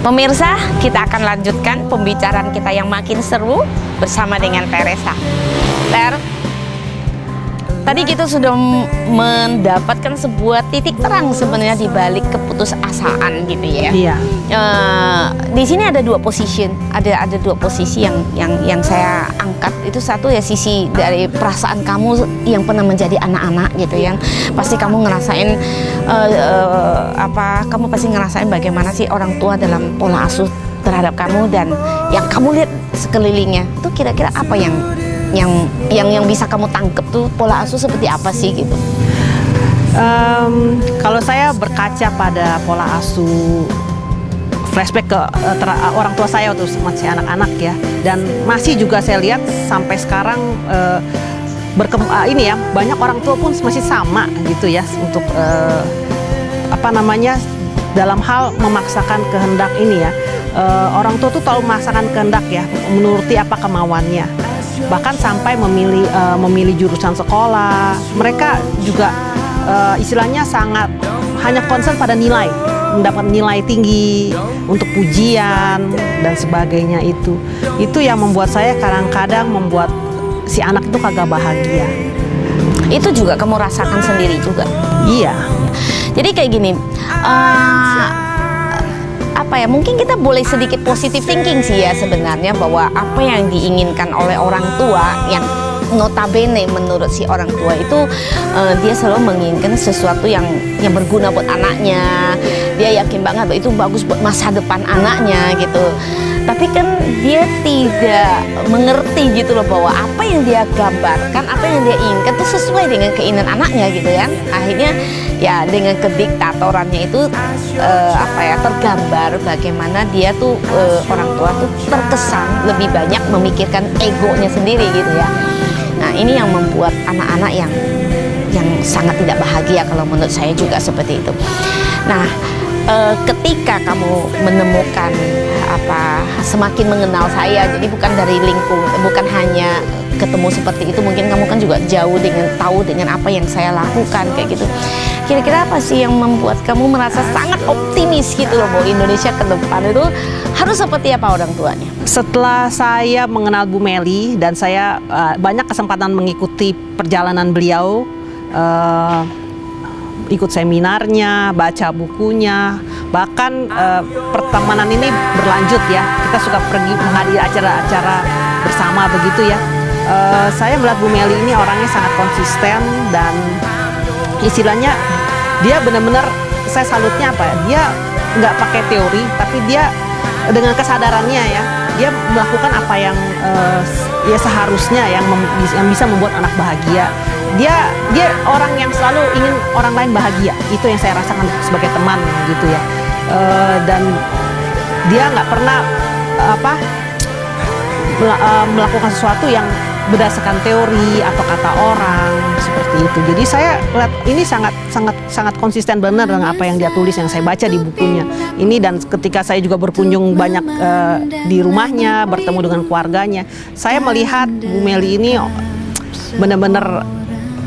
Pemirsa, kita akan lanjutkan pembicaraan kita yang makin seru bersama dengan Teresa. Ter, tadi kita sudah mendapatkan sebuah titik terang sebenarnya di balik keputusasaan gitu ya. Iya. Di sini ada dua dua posisi yang saya angkat. Itu satu ya sisi dari perasaan kamu yang pernah menjadi anak-anak gitu, yang pasti kamu ngerasain kamu pasti ngerasain bagaimana sih orang tua dalam pola asuh terhadap kamu, dan yang kamu lihat sekelilingnya itu kira-kira apa yang bisa kamu tangkep tuh pola asuh seperti apa sih gitu? Kalau saya berkaca pada pola asuh, flashback ke orang tua saya waktu masih anak-anak ya, dan masih juga saya lihat sampai sekarang ini ya, banyak orang tua pun masih sama gitu ya untuk dalam hal memaksakan kehendak ini ya. Orang tua tuh tahu memaksakan kehendak ya, menuruti apa kemauannya, bahkan sampai memilih jurusan sekolah. Mereka juga istilahnya sangat hanya concern pada nilai, mendapat nilai tinggi untuk ujian dan sebagainya. Itu yang membuat saya kadang-kadang membuat si anak itu kagak bahagia. Itu juga kamu rasakan sendiri juga? Iya. Jadi kayak gini, mungkin kita boleh sedikit positive thinking sih ya sebenarnya, bahwa apa yang diinginkan oleh orang tua, yang notabene menurut si orang tua itu dia selalu menginginkan sesuatu yang berguna buat anaknya. Dia yakin banget bahwa itu bagus buat masa depan anaknya gitu. Tapi kan dia tidak mengerti gitu loh, bahwa apa yang dia gambarkan, apa yang dia inginkan itu sesuai dengan keinginan anaknya gitu kan. Akhirnya ya dengan kediktatorannya itu tergambar bagaimana dia tuh orang tua tuh terkesan lebih banyak memikirkan egonya sendiri gitu ya. Nah, ini yang membuat anak-anak yang sangat tidak bahagia, kalau menurut saya juga seperti itu. Nah, ketika kamu menemukan semakin mengenal saya, jadi bukan dari bukan hanya ketemu seperti itu, mungkin kamu kan juga tahu dengan apa yang saya lakukan kayak gitu. Kira-kira apa sih yang membuat kamu merasa sangat optimis gitu loh, bahwa Indonesia ke depan itu harus seperti apa orang tuanya? Setelah saya mengenal Bu Meli dan saya banyak kesempatan mengikuti perjalanan beliau, ikut seminarnya, baca bukunya, bahkan pertemanan ini berlanjut ya. Kita suka pergi menghadiri acara-acara bersama begitu ya. Saya melihat Bu Meli ini orangnya sangat konsisten, dan istilahnya dia benar-benar, saya salutnya dia nggak pakai teori, tapi dia dengan kesadarannya ya, dia melakukan apa yang ya seharusnya, yang bisa membuat anak bahagia. Dia orang yang selalu ingin orang lain bahagia. Itu yang saya rasakan sebagai teman gitu ya. Dan dia nggak pernah melakukan sesuatu yang berdasarkan teori atau kata orang seperti itu. Jadi saya lihat ini sangat konsisten benar dengan apa yang dia tulis, yang saya baca di bukunya ini. Dan ketika saya juga berkunjung banyak di rumahnya, bertemu dengan keluarganya, saya melihat Bu Meli ini benar-benar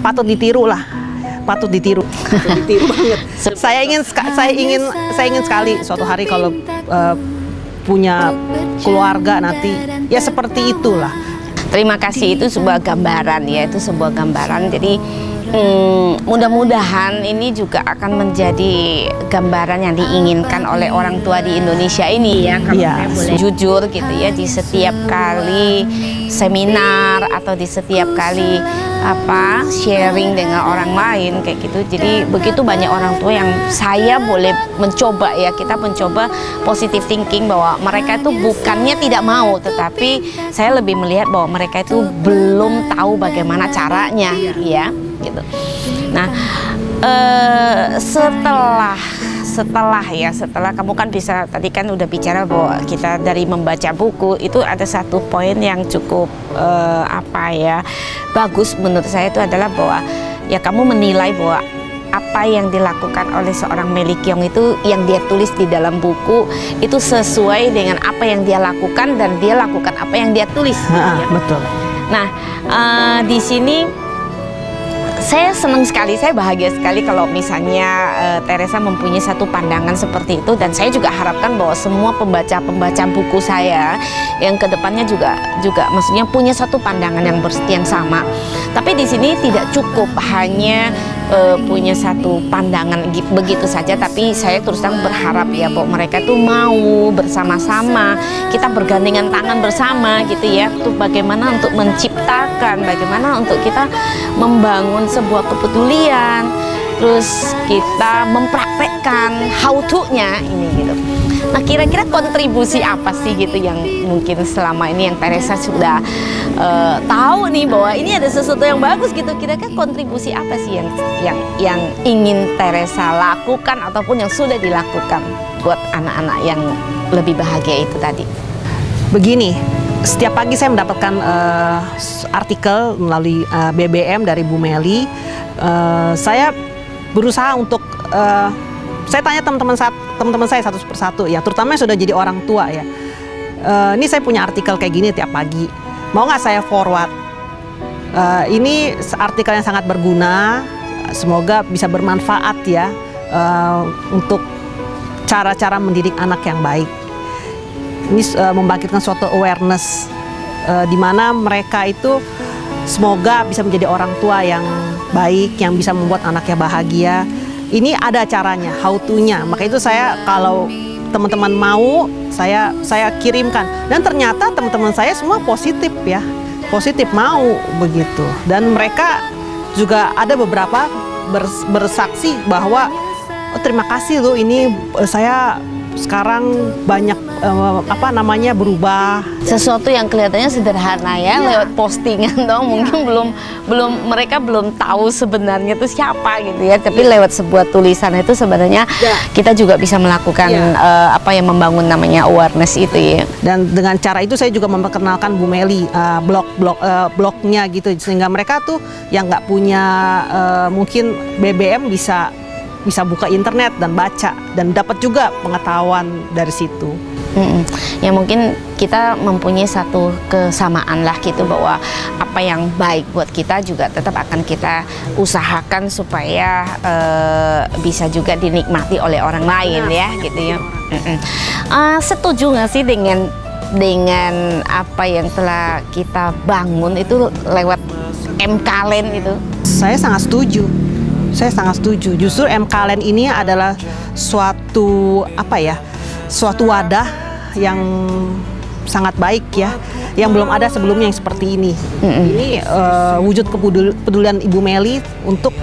patut ditiru banget. Saya ingin sekali suatu hari kalau punya keluarga nanti ya seperti itulah. Terima kasih, itu sebuah gambaran ya, itu sebuah gambaran. Jadi mudah-mudahan ini juga akan menjadi gambaran yang diinginkan oleh orang tua di Indonesia ini ya. Kalau saya boleh jujur gitu ya, di setiap kali seminar atau di setiap kali sharing dengan orang lain kayak gitu. Jadi begitu banyak orang tua yang saya boleh mencoba ya, kita mencoba positive thinking, bahwa mereka itu bukannya tidak mau, tetapi saya lebih melihat bahwa mereka itu belum tahu bagaimana caranya ya gitu. Nah, setelah kamu kan bisa, tadi kan udah bicara bahwa kita dari membaca buku itu ada satu poin yang cukup bagus menurut saya, itu adalah bahwa ya kamu menilai bahwa apa yang dilakukan oleh seorang Meli Qiong itu, yang dia tulis di dalam buku itu sesuai dengan apa yang dia lakukan, dan dia lakukan apa yang dia tulis. Betul. Nah, di sini saya senang sekali, saya bahagia sekali kalau misalnya Teresa mempunyai satu pandangan seperti itu, dan saya juga harapkan bahwa semua pembaca buku saya yang kedepannya juga maksudnya punya satu pandangan yang sama. Tapi di sini tidak cukup hanya punya satu pandangan begitu saja, tapi saya terus terang berharap ya bahwa mereka itu mau bersama-sama, kita bergandengan tangan bersama gitu ya, untuk bagaimana untuk menciptakan, bagaimana untuk kita membangun sebuah kepedulian, terus kita mempraktekkan how to-nya ini gitu. Nah, kira-kira kontribusi apa sih gitu yang mungkin selama ini yang Teresa sudah tahu nih bahwa ini ada sesuatu yang bagus gitu. Kira-kira kontribusi apa sih yang ingin Teresa lakukan ataupun yang sudah dilakukan buat anak-anak yang lebih bahagia itu tadi? Begini, setiap pagi saya mendapatkan artikel melalui BBM dari Bu Meli. Saya berusaha untuk saya tanya teman-teman saya satu persatu ya, terutama yang sudah jadi orang tua ya. Ini saya punya artikel kayak gini tiap pagi, mau nggak saya forward? Ini artikel yang sangat berguna, semoga bisa bermanfaat ya untuk cara-cara mendidik anak yang baik. Ini membangkitkan suatu awareness di mana mereka itu semoga bisa menjadi orang tua yang baik, yang bisa membuat anaknya bahagia. Ini ada caranya, how to-nya. Maka itu saya kalau teman-teman mau, saya kirimkan. Dan ternyata teman-teman saya semua positif ya, positif mau begitu. Dan mereka juga ada beberapa bersaksi bahwa terima kasih loh, ini saya sekarang banyak berubah. Sesuatu yang kelihatannya sederhana ya, lewat postingan dong, mungkin mereka belum tahu sebenarnya itu siapa gitu ya, tapi lewat sebuah tulisan itu sebenarnya kita juga bisa melakukan membangun namanya awareness itu ya. Dan dengan cara itu saya juga memperkenalkan Bu Meli blognya gitu, sehingga mereka tuh yang nggak punya mungkin BBM bisa buka internet dan baca dan dapat juga pengetahuan dari situ. Ya mungkin kita mempunyai satu kesamaan lah gitu, bahwa apa yang baik buat kita juga tetap akan kita usahakan supaya bisa juga dinikmati oleh orang lain ya gitu ya. Setuju nggak sih dengan apa yang telah kita bangun itu lewat MKLen itu? Saya sangat setuju. Justru MKLen ini adalah suatu wadah yang sangat baik ya, yang belum ada sebelumnya yang seperti ini. Ini wujud kepedulian Ibu Meli untuk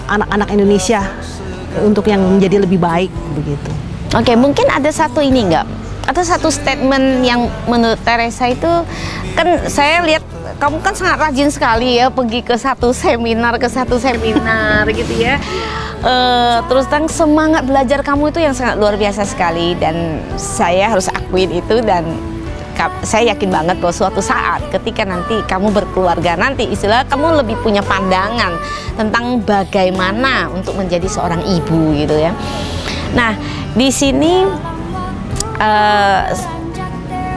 anak-anak Indonesia, untuk yang menjadi lebih baik begitu. Oke, mungkin ada satu ini nggak? Ada satu statement yang menurut Teresa itu, kan saya lihat kamu kan sangat rajin sekali ya pergi ke satu seminar gitu ya. Terus terang semangat belajar kamu itu yang sangat luar biasa sekali, dan saya harus akuin itu, dan saya yakin banget bahwa suatu saat ketika nanti kamu berkeluarga nanti, istilah kamu lebih punya pandangan tentang bagaimana untuk menjadi seorang ibu gitu ya. Nah, di sini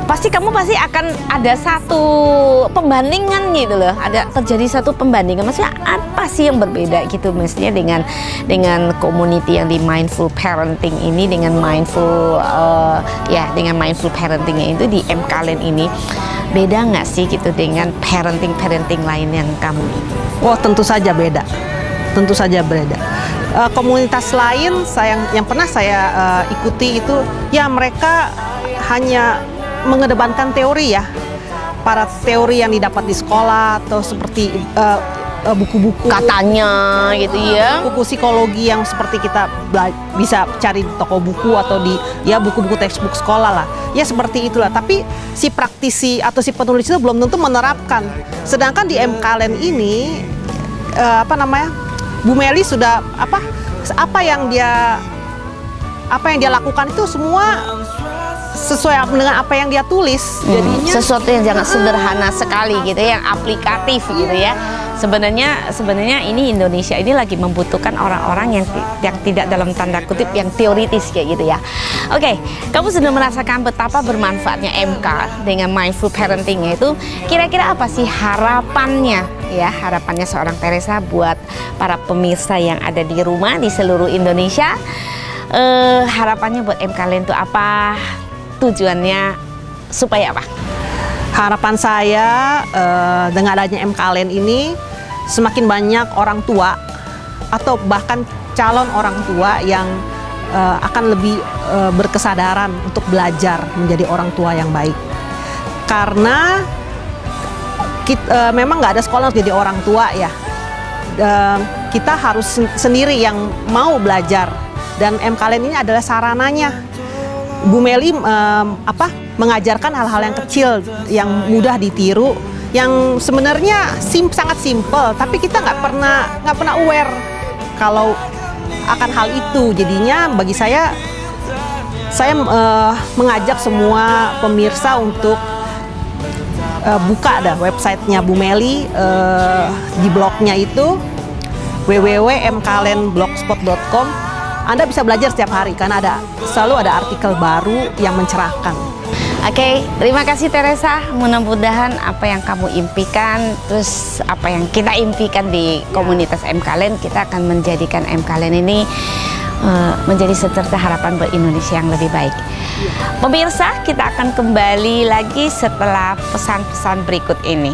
pasti akan ada satu pembandingan gitu loh, ada terjadi satu pembandingan. Maksudnya apa sih yang berbeda gitu mestinya dengan community yang di mindful parenting ini, dengan mindful parentingnya itu di MKLen ini, beda nggak sih gitu dengan parenting lain yang kamu? Oh, tentu saja beda. Komunitas lain yang pernah saya ikuti itu ya, mereka hanya mengedepankan teori ya, para teori yang didapat di sekolah atau seperti buku-buku katanya gitu ya, buku psikologi yang seperti kita bisa cari di toko buku atau di buku-buku textbook sekolah lah ya, seperti itulah. Tapi si praktisi atau si penulis itu belum tentu menerapkan. Sedangkan di MKLen ini Bu Meli sudah apa yang dia lakukan itu semua sesuai dengan apa yang dia tulis. Jadinya Sesuatu yang jangan sederhana sekali gitu ya, yang aplikatif gitu ya. Sebenarnya ini Indonesia ini lagi membutuhkan orang-orang yang tidak dalam tanda kutip yang teoritis kayak gitu ya. Oke, kamu sudah merasakan betapa bermanfaatnya MK dengan mindful parenting itu. Kira-kira apa sih harapannya ya, harapannya seorang Teresa buat para pemirsa yang ada di rumah di seluruh Indonesia? Harapannya buat MKLen itu apa? Tujuannya supaya apa? harapan saya dengan adanya MKLen ini semakin banyak orang tua atau bahkan calon orang tua yang akan lebih berkesadaran untuk belajar menjadi orang tua yang baik. Karena memang nggak ada sekolah untuk jadi orang tua ya. Kita harus sendiri yang mau belajar, dan MKLen ini adalah sarananya. Bu Meli mengajarkan hal-hal yang kecil yang mudah ditiru, yang sebenarnya sangat simpel, tapi kita nggak pernah aware kalau akan hal itu. Jadinya bagi saya mengajak semua pemirsa untuk buka websitenya Bu Meli, di blognya itu www.mklenblogspot.com. Anda bisa belajar setiap hari karena selalu ada artikel baru yang mencerahkan. Oke, terima kasih Teresa. Mudah-mudahan apa yang kamu impikan, terus apa yang kita impikan di komunitas MKLen, kita akan menjadikan MKLen ini menjadi secerca harapan buat Indonesia yang lebih baik. Pemirsa, kita akan kembali lagi setelah pesan-pesan berikut ini.